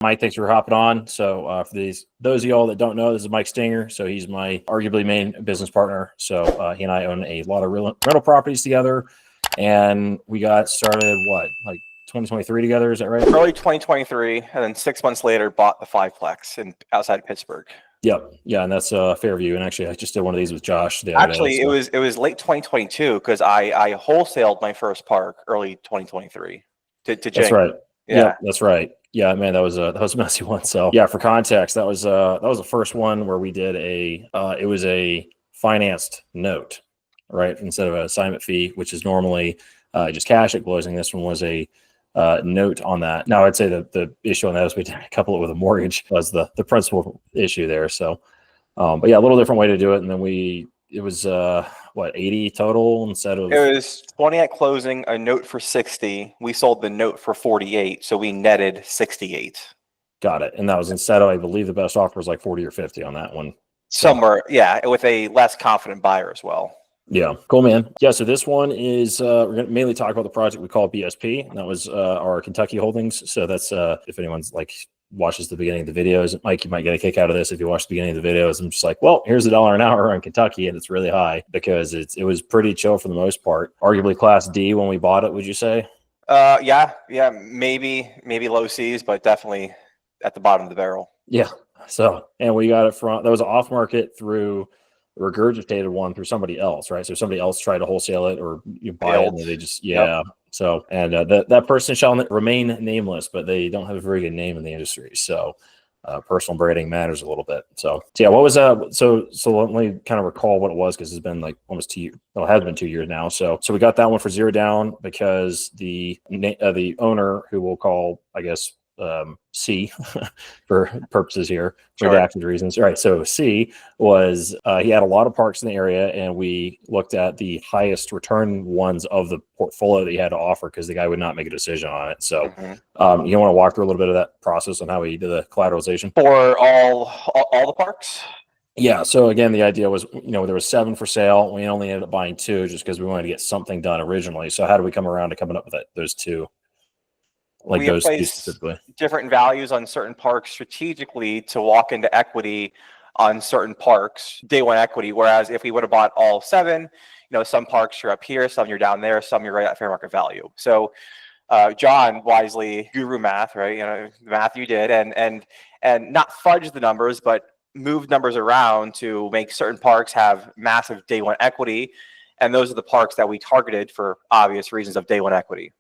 Mike, thanks for hopping on. So for those of y'all that don't know, this is Mike Stinger. So he's my arguably main business partner. So he and I own a lot of rental properties together, and we got started like 2023 together. Is that right? Early 2023, and then 6 months later, bought the fiveplex outside Pittsburgh. Yep. Yeah, and that's Fairview. And actually, I just did one of these with Josh the other day. So. It was late 2022 because I wholesaled my first park early 2023 to Jake. That's right. Yeah, that's right. Yeah, man, that was a messy one. So yeah, for context, that was the first one where we did it was a financed note, right? Instead of an assignment fee, which is normally just cash at closing. This one was a note on that. Now, I'd say the issue on that is we did couple it with a mortgage was the principal issue there. So, but yeah, a little different way to do it. And then it was 80 total instead of. It was 20 at closing, a note for 60. We sold the note for 48, so we netted 68. Got it. And that was instead of, I believe the best offer was like 40 or 50 on that one. Somewhere, yeah, with a less confident buyer as well. Yeah, cool, man. Yeah, so this one is we're going to mainly talk about the project we call BSP, and that was our Kentucky holdings. So that's if anyone's like watches the beginning of the videos, Mike, you might get a kick out of this if you watch the beginning of the videos. I'm just like, well, here's $1 an hour on Kentucky, and it's really high because it was pretty chill for the most part. Arguably Class D when we bought it, would you say? Yeah, maybe low C's, but definitely at the bottom of the barrel. Yeah. So, and we got it from that was off market through regurgitated one through somebody else, right? So somebody else tried to wholesale it or you buy it, and they just Yep. So, and that person shall remain nameless, but they don't have a very good name in the industry. So, personal branding matters a little bit. So yeah, what was So let me kind of recall what it was because it's been like almost 2 years. Well, it has been 2 years now. So we got that one for zero down because the owner, who we'll call, I guess, C for purposes here, for redacted reasons. All right. So C was, he had a lot of parks in the area, and we looked at the highest return ones of the portfolio that he had to offer because the guy would not make a decision on it. So you want to walk through a little bit of that process on how we did the collateralization for all the parks? Yeah. So again, the idea was, there was 7 for sale. We only ended up buying 2 just because we wanted to get something done originally. So how do we come around to coming up with those 2? Like those specifically, different values on certain parks strategically to walk into equity on certain parks, day one equity. Whereas if we would have bought all 7, some parks you're up here, some you're down there, some you're right at fair market value. So John wisely, guru math, right? The math you did, and not fudge the numbers, but move numbers around to make certain parks have massive day one equity. And those are the parks that we targeted for obvious reasons of day one equity.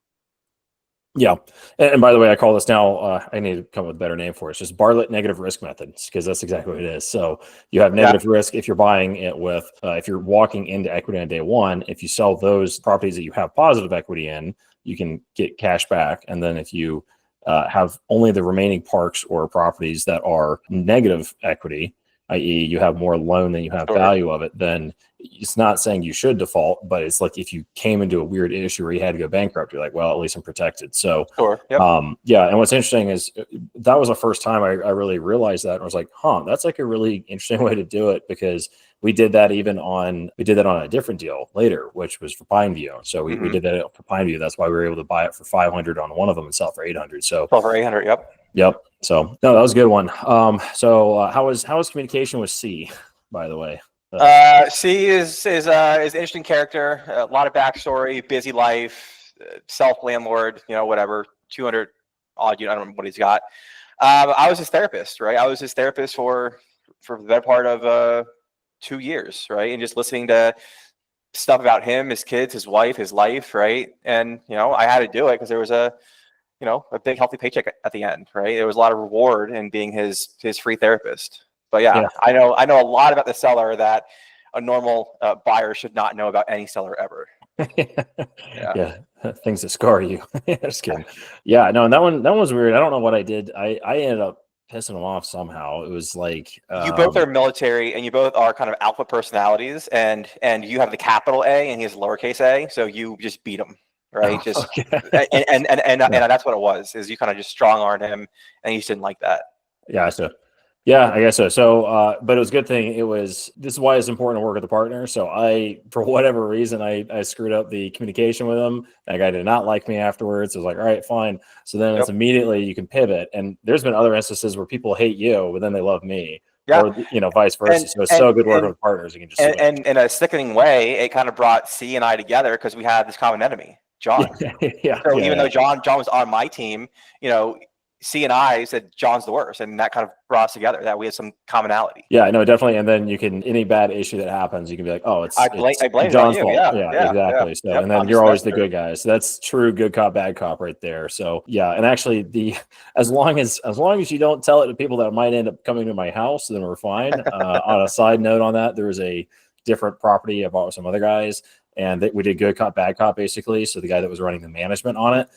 Yeah. And by the way, I call this now, I need to come up with a better name for it. It's just Bartlett negative risk methods, because that's exactly what it is. So you have negative risk if you're buying it with, if you're walking into equity on day one. If you sell those properties that you have positive equity in, you can get cash back. And then if you have only the remaining parks or properties that are negative equity, i.e. you have more loan than you have value of it, then it's not saying you should default, but it's like if you came into a weird issue where you had to go bankrupt, you're like, well, at least I'm protected. So, yeah. And what's interesting is that was the first time I really realized that. And I was like, that's like a really interesting way to do it, because we did that on a different deal later, which was for Pineview. So we did that for Pineview. That's why we were able to buy it for 500 on one of them and sell for 800. So sell for 800. Yep. So no, that was a good one. How was communication with C, by the way? C is an interesting character. A lot of backstory, busy life, self landlord. Whatever. 200 odd. I don't know what he's got. I was his therapist, right? I was his therapist for the better part of 2 years, right? And just listening to stuff about him, his kids, his wife, his life, right? And I had to do it because there was a big healthy paycheck at the end, right? There was a lot of reward in being his free therapist. But yeah, I know a lot about the seller that a normal buyer should not know about any seller ever. Yeah, things that scar you. Just kidding. Yeah, no, and that one was weird. I don't know what I did. I ended up pissing him off somehow. It was like you both are military, and you both are kind of alpha personalities, and you have the capital A and he has lowercase a, so you just beat him. Right. And that's what it was, is you kind of just strong armed him, and he just didn't like that. Yeah. So Yeah, I guess so. So, but it was a good thing. This is why it's important to work with a partner. So for whatever reason, I screwed up the communication with him. That guy did not like me afterwards. I was like, all right, fine. So then it's immediately you can pivot. And there's been other instances where people hate you, but then they love me, Yeah. or, vice versa. So it's so good working with partners. You can just switch. And in a sickening way, it kind of brought C and I together because we had this common enemy, John. So even though John was on my team, C and I said John's the worst, and that kind of brought us together. That we had some commonality. Yeah, no, definitely. And then any bad issue that happens, you can be like, oh, I blame John's it on you. fault. Yeah, Exactly. So, and then you're always the good guy. So that's true good cop, bad cop right there. So yeah, and actually as long as you don't tell it to people that might end up coming to my house, then we're fine. On a side note on that, there was a different property I bought with some other guys, and we did good cop, bad cop basically. So the guy that was running the management on it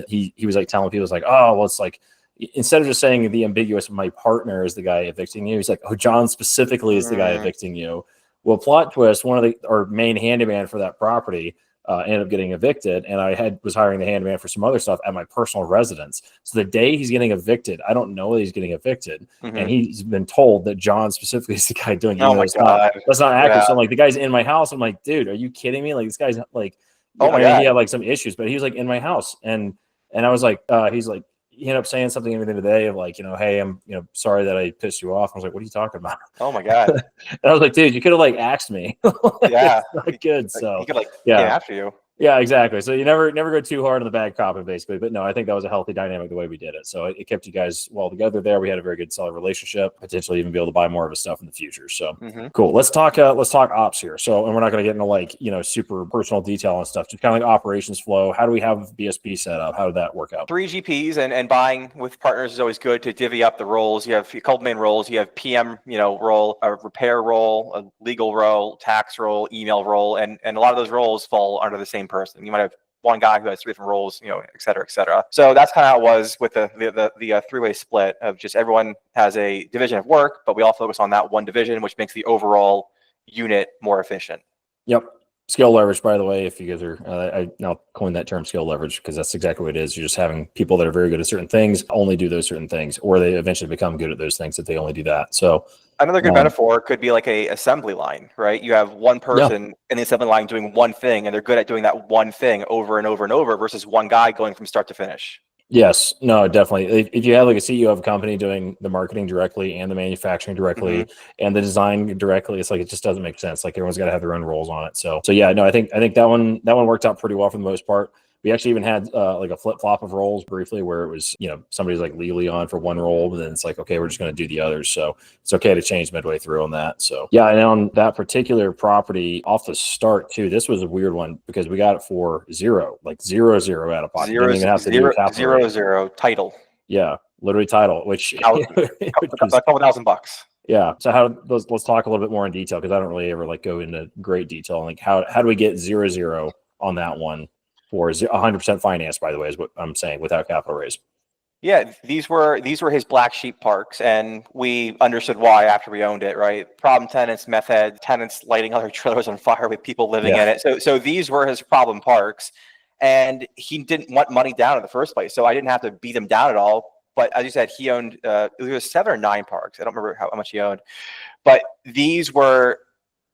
he was like telling people, like, oh, well, it's like, instead of just saying the ambiguous, my partner is the guy evicting you, he's like, oh, John specifically is the guy evicting you. Well, plot twist, our main handyman for that property ended up getting evicted, and I was hiring the handyman for some other stuff at my personal residence. So the day he's getting evicted, I don't know that he's getting evicted, and he's been told that John specifically is the guy doing it. Oh my God. That's not accurate. Yeah. So I'm like, the guy's in my house. I'm like, dude, are you kidding me? Like, this guy's like, oh my God. He had like some issues, but he was like in my house, and I was like, he's like, he ended up saying something at the end of the day of like, hey, I'm, sorry that I pissed you off. I was like, what are you talking about? Oh my God. And I was like, dude, you could have like asked me. Yeah. Not good. So he could get after you. Yeah, exactly. So you never go too hard on the bad cop, basically. But no, I think that was a healthy dynamic the way we did it. So it kept you guys well together there. We had a very good, solid relationship. Potentially even be able to buy more of his stuff in the future. So cool. Let's talk ops here. So, and we're not going to get into like super personal detail and stuff. Just kind of like operations flow. How do we have BSP set up? How did that work out? 3 GPs and buying with partners is always good to divvy up the roles. You have a couple main roles. You have PM, role, a repair role, a legal role, tax role, email role, and a lot of those roles fall under the same person. You might have one guy who has 3 different roles, et cetera, et cetera. So that's kind of how it was with the 3-way split of just everyone has a division of work, but we all focus on that one division, which makes the overall unit more efficient. Yep. Skill leverage, by the way, if you guys are, I now coined that term skill leverage because that's exactly what it is. You're just having people that are very good at certain things, only do those certain things, or they eventually become good at those things that they only do that. So another good metaphor could be like a assembly line, right? You have one person in the assembly line doing one thing, and they're good at doing that one thing over and over and over versus one guy going from start to finish. Yes, no, definitely. If you have like a CEO of a company doing the marketing directly and the manufacturing directly and the design directly, it's like, it just doesn't make sense. Like everyone's got to have their own roles on it. So yeah, no, I think that one worked out pretty well for the most part. We actually even had like a flip flop of roles briefly where it was, somebody's like legally on for one role, but then it's like, okay, we're just going to do the others. So it's okay to change midway through on that. So yeah. And on that particular property off the start too, this was a weird one because we got it for zero out of pocket. Zero title. Yeah. Literally title, which a couple $1,000. Yeah. So let's talk a little bit more in detail because I don't really ever like go into great detail. Like how do we get 0 on that one? For 100% finance, by the way, is what I'm saying, without capital raise. Yeah, these were his black sheep parks, and we understood why after we owned it, right? Problem tenants, meth heads, tenants lighting other trailers on fire with people living in it. So these were his problem parks, and he didn't want money down in the first place, so I didn't have to beat him down at all. But as you said, he owned it was 7 or 9 parks. I don't remember how much he owned, but these were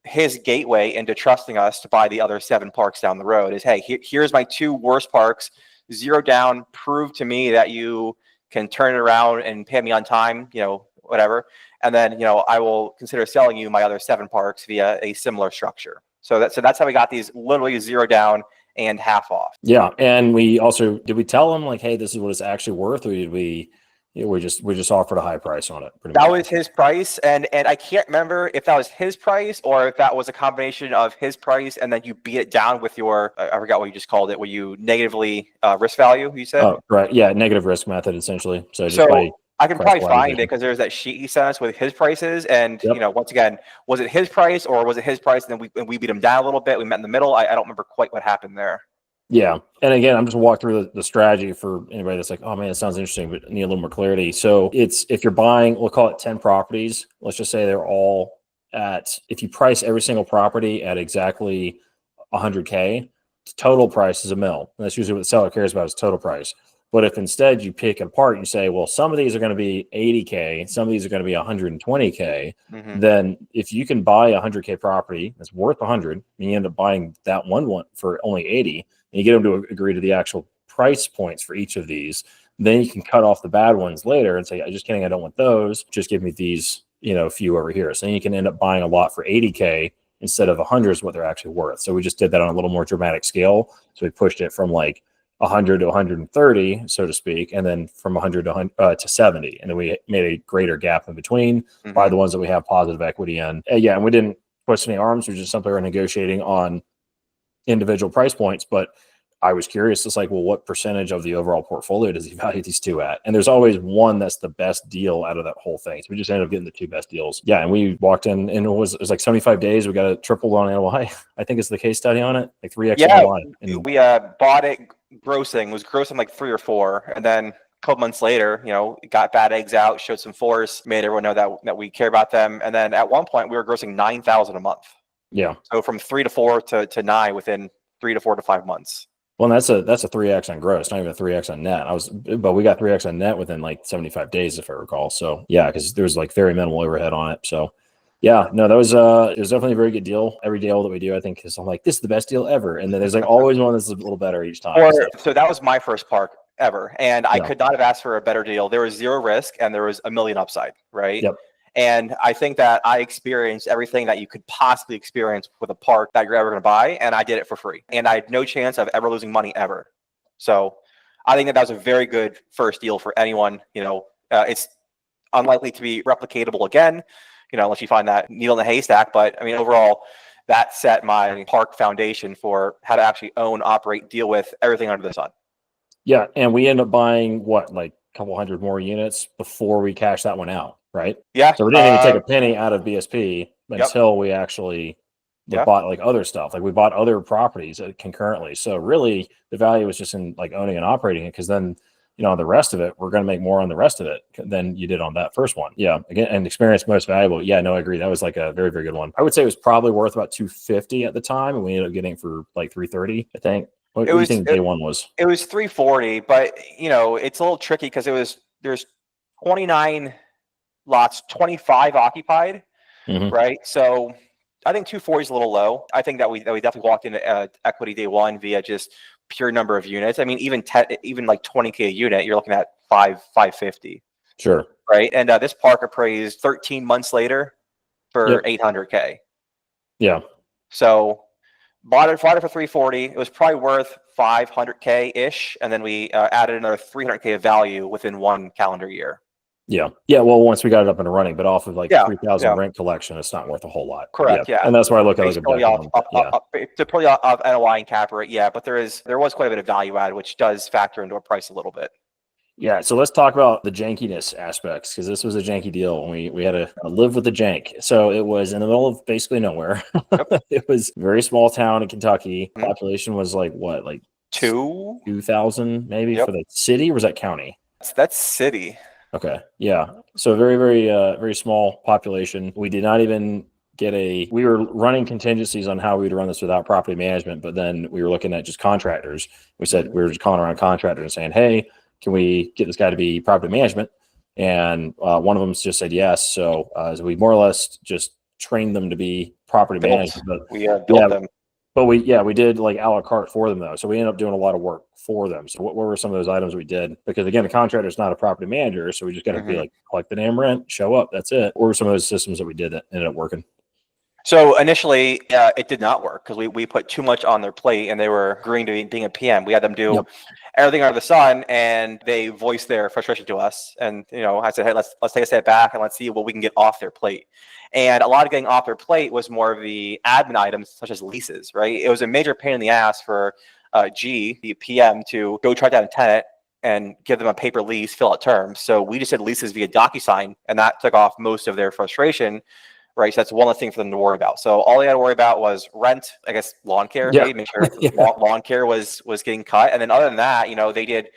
his gateway into trusting us to buy the other 7 parks down the road. Is, hey, here's my 2 worst parks, 0 down, prove to me that you can turn it around and pay me on time, whatever. And then, I will consider selling you my other 7 parks via a similar structure. So that's how we got these literally 0 down and half off. Yeah. And we also, did we tell him like, hey, this is what it's actually worth, or did we just offered a high price on it? That was his price, and I can't remember if that was his price or if that was a combination of his price and then you beat it down with your I forgot what you just called it, where you negatively risk value. You said, oh right, yeah, negative risk method essentially. So I can probably find it because there's that sheet he sent us with his prices, and once again, was it his price or was it his price? And then we beat him down a little bit. We met in the middle. I don't remember quite what happened there. Yeah. And again, I'm just walking through the strategy for anybody that's like, oh man, it sounds interesting, but need a little more clarity. So if you're buying, we'll call it 10 properties. Let's just say they're all if you price every single property at exactly 100K, total price is $1 million. And that's usually what the seller cares about is total price. But if instead you pick it apart, you say, well, some of these are going to be 80K, some of these are going to be 120K, then if you can buy a 100K property that's worth 100, and you end up buying that one for only 80, and you get them to agree to the actual price points for each of these, then you can cut off the bad ones later and say, just kidding, I don't want those. Just give me these, few over here. So then you can end up buying a lot for 80K instead of 100 is what they're actually worth. So we just did that on a little more dramatic scale. So we pushed it from like 100 to 130, so to speak, and then from 100 to 70. And then we made a greater gap in between by the ones that we have positive equity in. And we didn't twist any arms. We just simply were negotiating on individual price points. But I was curious, it's like, well, what percentage of the overall portfolio does he value these two at? And there's always one that's the best deal out of that whole thing. So we just ended up getting the two best deals. Yeah, and we walked in, and it was like 75 days. We got a triple on NOI. I think it's the case study on it, like 3x NOI. And we bought it was grossing like 3 or 4, and then a couple months later, got bad eggs out, showed some force, made everyone know that we care about them. And then at one point, we were grossing $9,000 a month. Yeah. So from 3 to 4 to 9 within 3 to 4 to 5 months. Well, that's a 3x on gross, not even a 3x on net. But we got 3x on net within like 75 days, if I recall. So yeah, because there's like very minimal overhead on it. So yeah, no, that was it was definitely a very good deal. Every deal that we do, I think, is I'm like, this is the best deal ever. And then there's like always one that's a little better each time. So that was my first park ever, and I could not have asked for a better deal. There was 0 risk, and there was $1 million upside, right? Yep. And I think that I experienced everything that you could possibly experience with a park that you're ever going to buy, and I did it for free. And I had no chance of ever losing money ever. So I think that was a very good first deal for anyone. It's unlikely to be replicatable again, unless you find that needle in the haystack. But I mean, overall, that set my park foundation for how to actually own, operate, deal with everything under the sun. Yeah, and we ended up buying like a couple hundred more units before we cashed that one out. Right. Yeah. So we didn't even take a penny out of BSP until we actually bought like other stuff. Like we bought other properties concurrently. So really the value was just in like owning and operating it. Cause then, the rest of it, we're going to make more on the rest of it than you did on that first one. Yeah. Again, and experience most valuable. Yeah, no, I agree. That was like a very, very good one. I would say it was probably worth about $250 at the time. And we ended up getting it for like $330, I think. What do you think day one was? It was $340, but it's a little tricky because there's 29 lots, 25 occupied, right? So I think 240 is a little low. I think that we definitely walked into equity day one via just pure number of units. I mean, even like 20K a unit, you're looking at 550. Sure. Right. And this park appraised 13 months later for 800K. Yeah. So bought it for 340. It was probably worth 500K ish, and then we added another 300K of value within 1 calendar year. Yeah. Well, once we got it up and running, but off of like 3,000 rent collection, it's not worth a whole lot. Correct. Yeah. And that's why I look at it to pull you off NOI and cap rate. Yeah. But there was quite a bit of value add, which does factor into a price a little bit. Yeah. So let's talk about the jankiness aspects, because this was a janky deal and we had to live with the jank. So it was in the middle of basically nowhere. Yep. It was a very small town in Kentucky. Population was like what, like 2,000 maybe for the city, or was that county? That's city. Okay. Yeah. So very, very, very small population. We did not even we were running contingencies on how we would run this without property management, but then we were looking at just contractors. We said, we were just calling around contractors and saying, hey, can we get this guy to be property management? And one of them just said yes. So we more or less just trained them to be property managers. But we built them. But we did like a la carte for them though. So we ended up doing a lot of work for them. So what were some of those items we did? Because again, the contractor is not a property manager. So we just got to be like, collect the damn rent, show up. That's it. What were some of those systems that we did that ended up working? So initially it did not work because we put too much on their plate and they were agreeing to being a PM. We had them do everything under the sun, and they voiced their frustration to us. And, I said, hey, let's take a step back and let's see what we can get off their plate. And a lot of getting off their plate was more of the admin items, such as leases, right? It was a major pain in the ass for the PM, to go track down a tenant and give them a paper lease, fill out terms. So we just did leases via DocuSign, and that took off most of their frustration, right? So that's one less thing for them to worry about. So all they had to worry about was rent, I guess, lawn care, right? Make sure lawn care was getting cut. And then other than that, they did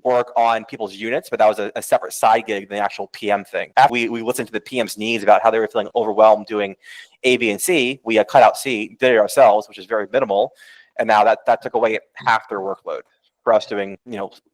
work on people's units, but that was a separate side gig than the actual PM thing. After we listened to the PM's needs about how they were feeling overwhelmed doing A, B, and C, we cut out C, did it ourselves, which is very minimal. And now that took away half their workload. for us doing,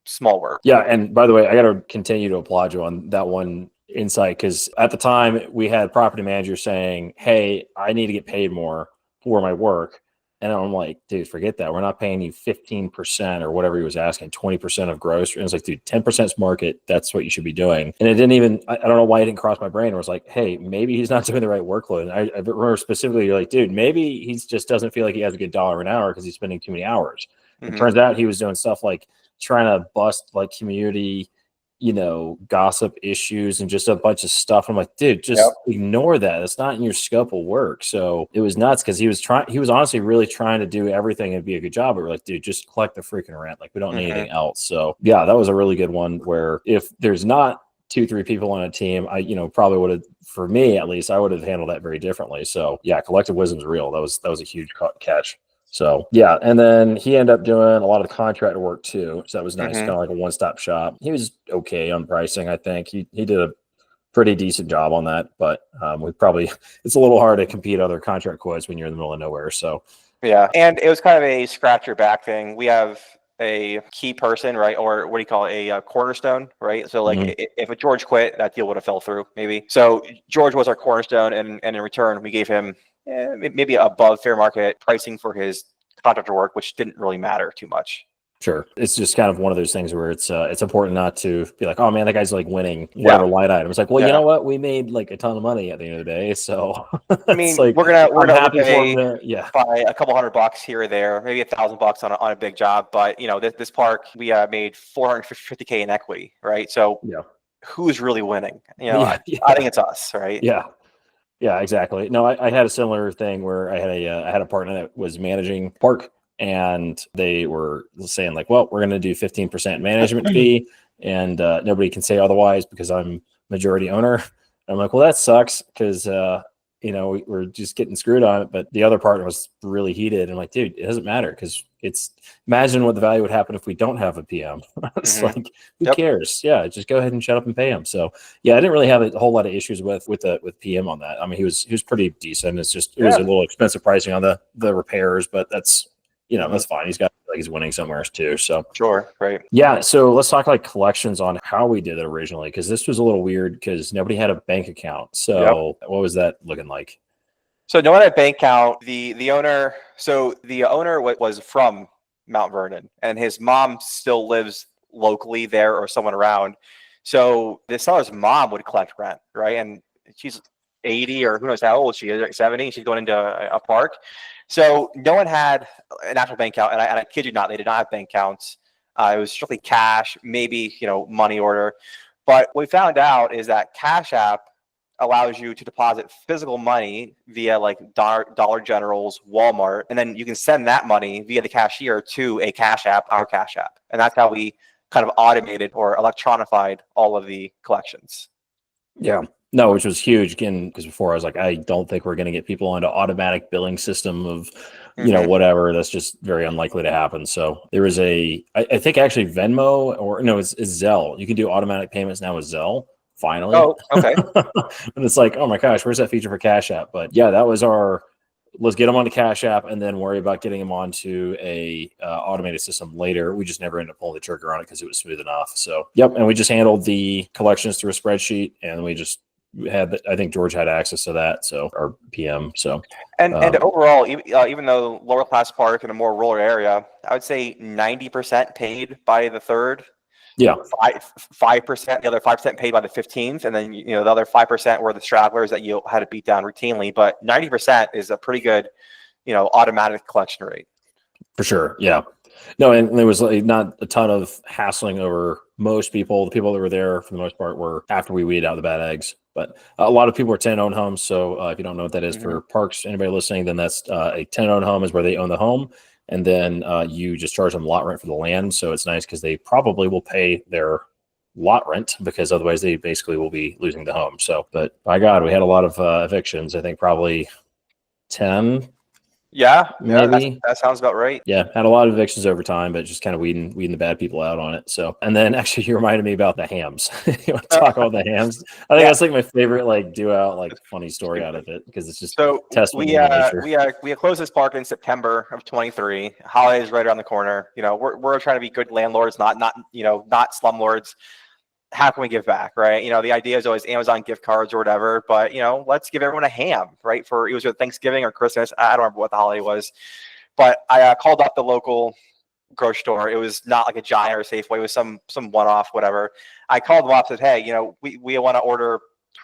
small work. Yeah. And by the way, I got to continue to applaud you on that one insight, because at the time we had property managers saying, hey, I need to get paid more for my work. And I'm like, dude, forget that. We're not paying you 15% or whatever he was asking, 20% of gross. And it's like, dude, 10% is market. That's what you should be doing. And it didn't even, I don't know why it didn't cross my brain. It was like, hey, maybe he's not doing the right workload. And I remember specifically, you're like, dude, maybe he just doesn't feel like he has a good dollar an hour because he's spending too many hours. It turns out he was doing stuff like trying to bust like community, gossip issues and just a bunch of stuff. I'm like, dude, just ignore that. It's not in your scope of work. So it was nuts because he was honestly really trying to do everything and be a good job. But we're like, dude, just collect the freaking rent. Like, we don't need anything else. So yeah, that was a really good one where if there's not 2-3 people on a team, I, probably would have, for me at least, I would have handled that very differently. So yeah, collective wisdom's real. That was a huge catch. So yeah, and then he ended up doing a lot of the contractor work too. So that was nice, kind of like a one-stop shop. He was okay on pricing, I think. He did a pretty decent job on that, but it's a little hard to compete other contract quotes when you're in the middle of nowhere. So yeah, and it was kind of a scratch your back thing. We have a key person, right? Or what do you call it? A cornerstone, right? So like if a George quit, that deal would have fell through maybe. So George was our cornerstone, and in return, we gave him maybe above fair market pricing for his contractor work, which didn't really matter too much. Sure. It's just kind of one of those things where it's important not to be like, oh man, that guy's like winning whatever line item. It's like, well, you know what? We made like a ton of money at the end of the day. So I mean, like, we're gonna overpay by a couple $100 here or there, maybe $1,000 on a big job. But this park, we made $450K in equity, right? So who's really winning? I think it's us, right? Yeah, exactly. No, I had a similar thing where I had a partner that was managing park, and they were saying like, well, we're going to do 15% management fee, and nobody can say otherwise because I'm majority owner. And I'm like, well, that sucks because we're just getting screwed on it. But the other partner was really heated. And like, dude, it doesn't matter because imagine what the value would happen if we don't have a PM. It's like, who cares? Yeah, just go ahead and shut up and pay him. So yeah, I didn't really have a whole lot of issues with PM on that. I mean, he was pretty decent. It's just it was a little expensive pricing on the repairs, but that's that's fine. He's got like he's winning somewhere too. So sure, right. Yeah. So let's talk like collections on how we did it originally, because this was a little weird because nobody had a bank account. So what was that looking like? So no one had a bank account. The owner was from Mount Vernon, and his mom still lives locally there or someone around. So the seller's mom would collect rent, right? And she's 80 or who knows how old she is, like 70. She's going into a park. So no one had an actual bank account, and I kid you not, they did not have bank accounts. It was strictly cash, maybe money order. But what we found out is that Cash App allows you to deposit physical money via like Dollar General's, Walmart, and then you can send that money via the cashier to a Cash App, our Cash App, and that's how we kind of automated or electronified all of the collections. Yeah. No, which was huge again, because before I was like, I don't think we're going to get people onto automatic billing system of, whatever. That's just very unlikely to happen. So there was I think actually Venmo or no, it's Zelle. You can do automatic payments now with Zelle. Finally. Oh, okay. And it's like, oh my gosh, where's that feature for Cash App? But yeah, that was let's get them onto Cash App and then worry about getting them onto a automated system later. We just never ended up pulling the trigger on it because it was smooth enough. So, and we just handled the collections through a spreadsheet, and we just I think George had access to that. So our PM. So, and overall, even though lower class park in a more rural area, I would say 90% paid by the third. Yeah, 5%. The other 5% paid by the 15th, and then the other 5% were the stragglers that you had to beat down routinely. But 90% is a pretty good, automatic collection rate. For sure. Yeah. No, and there was like not a ton of hassling over most people. The people that were there for the most part were after we weed out the bad eggs. But a lot of people are tenant-owned homes. So if you don't know what that is for parks, anybody listening, then that's a tenant-owned home is where they own the home. And then you just charge them lot rent for the land. So it's nice because they probably will pay their lot rent because otherwise they basically will be losing the home. So, but by God, we had a lot of evictions. I think probably 10 Yeah, maybe. that sounds about right. Yeah, had a lot of evictions over time, but just kind of weeding the bad people out on it. So, and then actually, you reminded me about the hams. You want to talk about the hams? I think Yeah. that's like my favorite, like do out, like funny story out of it because it's just So testament to human nature. we closed this park in September of 23. Holidays right around the corner. You know, we're trying to be good landlords, not not slumlords. How can we give back, right? You know, the idea is always Amazon gift cards or whatever, but you know, let's give everyone a ham, right? For it was either Thanksgiving or Christmas. I don't remember what the holiday was, but I called up the local grocery store. It was not like a Giant or Safeway. It was some one-off, whatever. I called them up and said, hey, you know, we want to order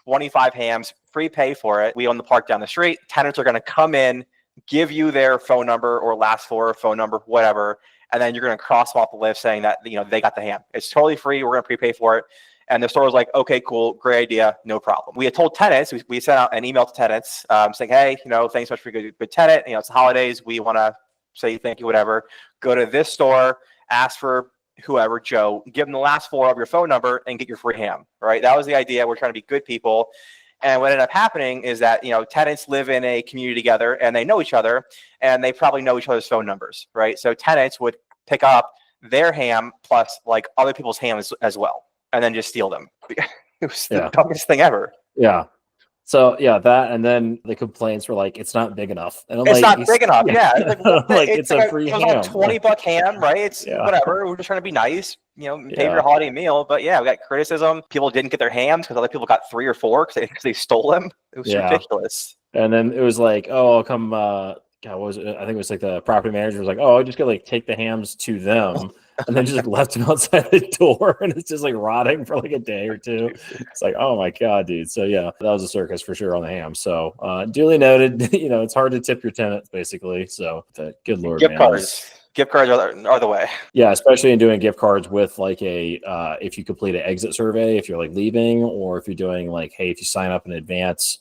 25 hams, prepay for it. We own the park down the street. Tenants are going to come in, give you their phone number or last four phone number, whatever, and then you're going to cross them off the list saying that, you know, they got the ham. It's totally free. We're going to prepay for it. And the store was like, okay, cool, great idea, no problem. We had told tenants, we sent out an email to tenants saying, hey, you know, thanks so much for a good tenant. You know, it's the holidays. We want to say thank you, whatever. Go to this store, ask for whoever, Joe, give them the last four of your phone number and get your free ham, right? That was the idea. We're trying to be good people. And what ended up happening is that, you know, tenants live in a community together and they know each other and they probably know each other's phone numbers, right? So tenants would pick up their ham plus like other people's ham as well, and then just steal them. It was the dumbest thing ever. Yeah. So yeah, that, and then the complaints were like, it's not big enough. And I'm it's like, not big enough. Yeah. It's like, like it's a free ham. It was like a $20 ham, right? It's whatever. We're just trying to be nice, you know, pay for your holiday meal. But yeah, we got criticism. People didn't get their hams because other people got 3 or 4 because they stole them. It was ridiculous. And then it was like, oh, I'll come. God, what was it? I think it was like the property manager was like, oh, I just gotta like take the hams to them, and then just like left them outside the door, and it's just like rotting for like a day or two. It's like, oh my god, dude. So yeah, that was a circus for sure on the ham. So duly noted. You know, it's hard to tip your tenants basically. So good lord, gift cards are the way. Yeah, especially in doing gift cards with like a if you complete an exit survey, if you're like leaving, or if you're doing like, hey, if you sign up in advance.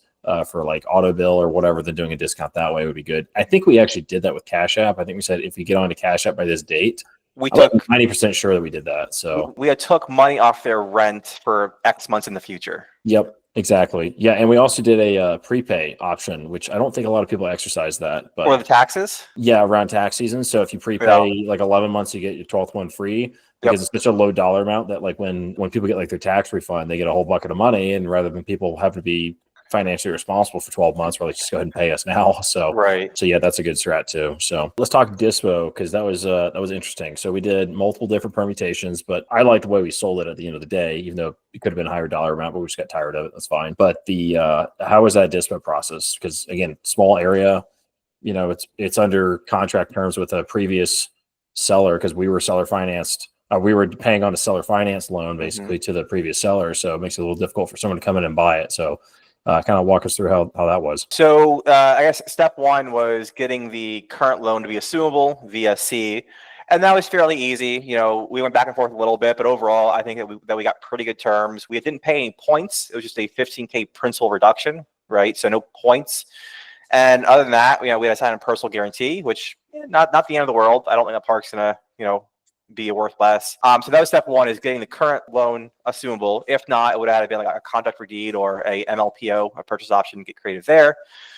For like auto bill or whatever, then doing a discount that way would be good. I think we actually did that with Cash App. I think we said if we get on to Cash App by this date, we took 90% sure that we did that. So we had took money off their rent for X months in the future. Yep, exactly. Yeah, and we also did a prepay option, which I don't think a lot of people exercise that. But or the taxes? Yeah, around tax season. So if you prepay like 11 months, you get your 12th one free. Because it's such a low dollar amount that like when people get like their tax refund, they get a whole bucket of money, and rather than people having to be financially responsible for 12 months, we're like, just go ahead and pay us now. So so yeah, that's a good strat too. So let's talk dispo, because that was interesting. So we did multiple different permutations, but I like the way we sold it at the end of the day, even though it could have been a higher dollar amount, but we just got tired of it. That's fine. But the how was that dispo process? Because again, small area, you know, it's under contract terms with a previous seller, because we were seller financed. We were paying on a seller finance loan basically to the previous seller, so it makes it a little difficult for someone to come in and buy it. So kind of walk us through how that was. So I guess step one was getting the current loan to be assumable via C. And that was fairly easy. You know, we went back and forth a little bit, but overall, I think that we got pretty good terms. We didn't pay any points. It was just a $15K principal reduction, right? So no points. And other than that, you know, we had to sign a personal guarantee, which not the end of the world. I don't think that park's gonna, you know, be worth less. So that was step one, is getting the current loan assumable. If not, it would have been like a contract for deed or a MLPO, a purchase option, get creative there.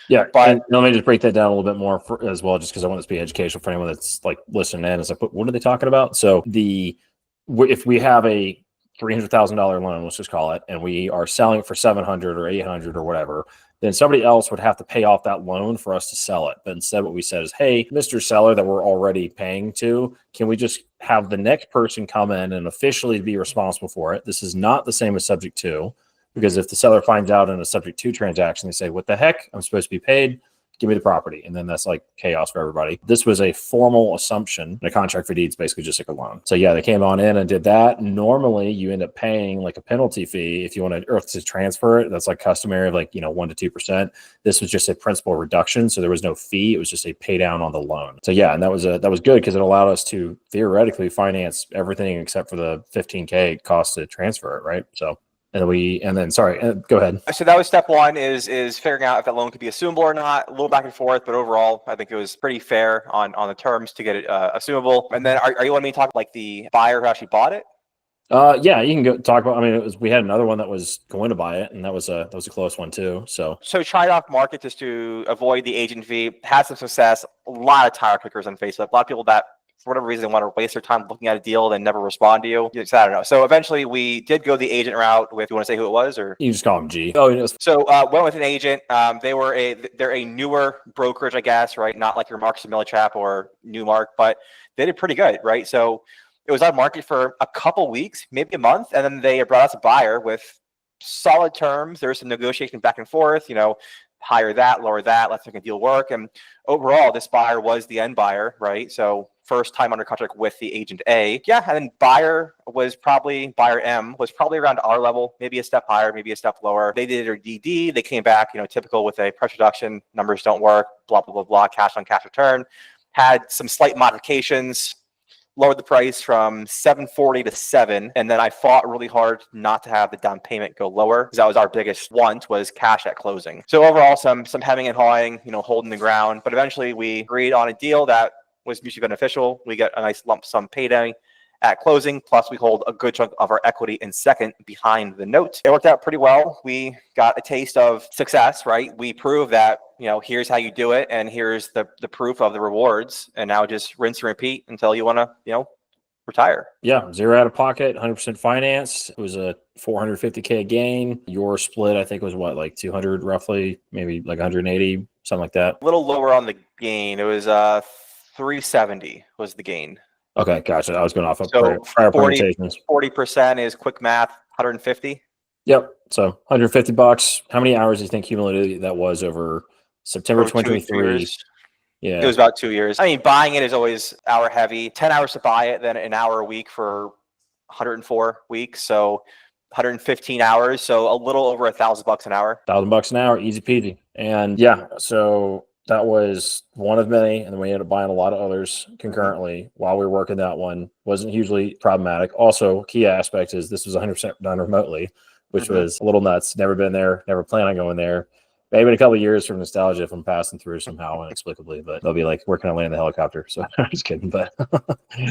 Yeah, but let me just break that down a little bit more as well, just because I want this to be educational for anyone that's like listening in. Is like, what are they talking about? So if we have a $300,000 loan, let's just call it, and we are selling it for 700 or 800 or whatever, then somebody else would have to pay off that loan for us to sell it. But instead, what we said is, hey, Mr. Seller that we're already paying to, can we just have the next person come in and officially be responsible for it? This is not the same as subject to, because if the seller finds out in a subject to transaction, they say, what the heck? I'm supposed to be paid. Give me the property. And then that's like chaos for everybody. This was a formal assumption. The contract for deeds basically just like a loan. So yeah, they came on in and did that. Normally you end up paying like a penalty fee if you want to transfer it. That's like customary of like, 1% to 2%. This was just a principal reduction. So there was no fee. It was just a pay down on the loan. So yeah, and that was good because it allowed us to theoretically finance everything except for the $15K cost to transfer it. Right. So sorry, go ahead. So that was step one, is figuring out if that loan could be assumable or not. A little back and forth, but overall, I think it was pretty fair on the terms to get it assumable. And then are you wanting me to talk like the buyer who actually bought it? Yeah, you can go talk about. I mean, we had another one that was going to buy it, and that was a close one too. So tried off market just to avoid the agent fee. Had some success. A lot of tire kickers on Facebook. A lot of people that, for whatever reason, want to waste their time looking at a deal and never respond to you. I don't know. So eventually, we did go the agent route with. You want to say who it was, or you just call him G. Oh, yes. So went with an agent. They're a newer brokerage, I guess, right? Not like your Marks and Millichap or Newmark, but they did pretty good, right? So it was on market for a couple weeks, maybe a month, and then they brought us a buyer with solid terms. There was some negotiation back and forth, higher that, lower that, let's make a deal work. And overall, this buyer was the end buyer, right? So first time under contract with the agent A. Yeah, and then buyer M was probably around our level, maybe a step higher, maybe a step lower. They did their DD. They came back, typical with a price reduction, numbers don't work, blah, blah, blah, blah, cash on cash return. Had some slight modifications, lowered the price from $740 to $7, and then I fought really hard not to have the down payment go lower, because that was our biggest want, was cash at closing. So overall, some hemming and hawing, holding the ground, but eventually we agreed on a deal that was mutually beneficial. We get a nice lump sum payday at closing, plus we hold a good chunk of our equity in second behind the note. It worked out pretty well. We got a taste of success, right? We proved that, here's how you do it, and here's the proof of the rewards, and now just rinse and repeat until you want to, retire. Yeah, 0 out of pocket, 100% finance. It was a $450K gain. Your split, I think, was what, like 200 roughly, maybe like 180, something like that. A little lower on the gain. It was 370 was the gain. Okay, gotcha. I was going off of So prior permutations. 40% is quick math, 150. Yep. So $150. How many hours do you think cumulatively that was over September 2023? Yeah. It was about 2 years. I mean, buying it is always hour heavy. 10 hours to buy it, then an hour a week for 104 weeks. So 115 hours. So a little over $1,000 an hour. $1,000 an hour, easy peasy. And yeah, so that was one of many, and then we ended up buying a lot of others concurrently while we were working that one. Wasn't hugely problematic. Also, key aspect is this was 100% done remotely, which was a little nuts. Never been there, never plan on going there. Maybe in a couple of years from nostalgia if I'm passing through somehow inexplicably, but they'll be like, where can I land the helicopter? So I'm just kidding. But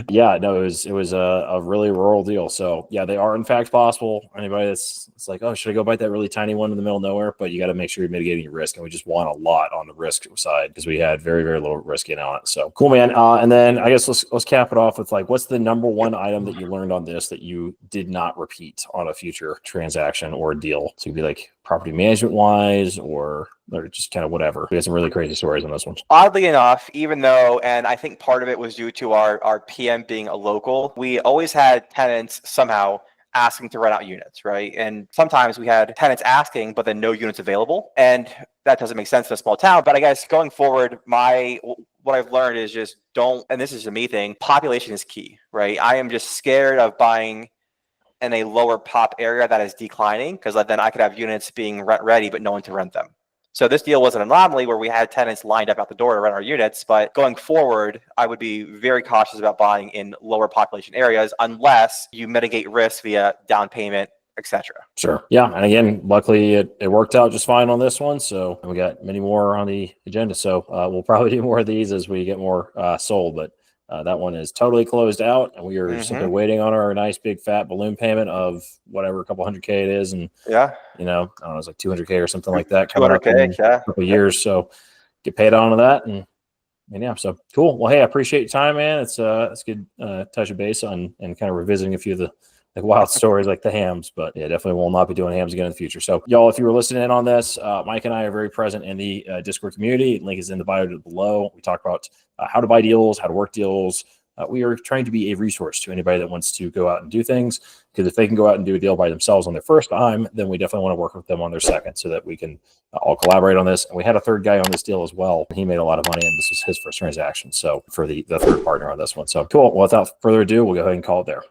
yeah, no, it was a really rural deal. So yeah, they are in fact possible. Anybody it's like, oh, should I go bite that really tiny one in the middle of nowhere? But you got to make sure you're mitigating your risk. And we just won a lot on the risk side because we had very, very low risk in on it. So cool, man. And then I guess let's cap it off with like, what's the number one item that you learned on this that you did not repeat on a future transaction or deal? So it'd be like property management wise or just kind of whatever. We had some really crazy stories on this one. Oddly enough, even though, and I think part of it was due to our PM being a local, we always had tenants somehow asking to rent out units, right? And sometimes we had tenants asking, but then no units available. And that doesn't make sense in a small town. But I guess going forward, what I've learned is just don't, and this is a me thing, population is key, right? I am just scared of buying in a lower pop area that is declining, because then I could have units being rent ready, but no one to rent them. So this deal was an anomaly where we had tenants lined up out the door to rent our units. But going forward, I would be very cautious about buying in lower population areas unless you mitigate risk via down payment, etc. Sure. Yeah. And again, luckily it worked out just fine on this one. So we got many more on the agenda. So we'll probably do more of these as we get more sold. But that one is totally closed out, and we are simply waiting on our nice big fat balloon payment of whatever, a couple $100K it is, and I don't know, it's like $200K or something like that coming up in a couple of years. So get paid on to that, and yeah, so cool. Well, hey, I appreciate your time, man. It's good touch of base on and kind of revisiting a few of the wild stories like the hams, but yeah, definitely will not be doing hams again in the future. So y'all, if you were listening in on this, Mike and I are very present in the Discord community. Link is in the bio below. We talk about how to buy deals, how to work deals. We are trying to be a resource to anybody that wants to go out and do things, because if they can go out and do a deal by themselves on their first time, then we definitely want to work with them on their second so that we can all collaborate on this. And we had a third guy on this deal as well. He made a lot of money, and this was his first transaction. So for the third partner on this one. So cool. Well, without further ado, we'll go ahead and call it there.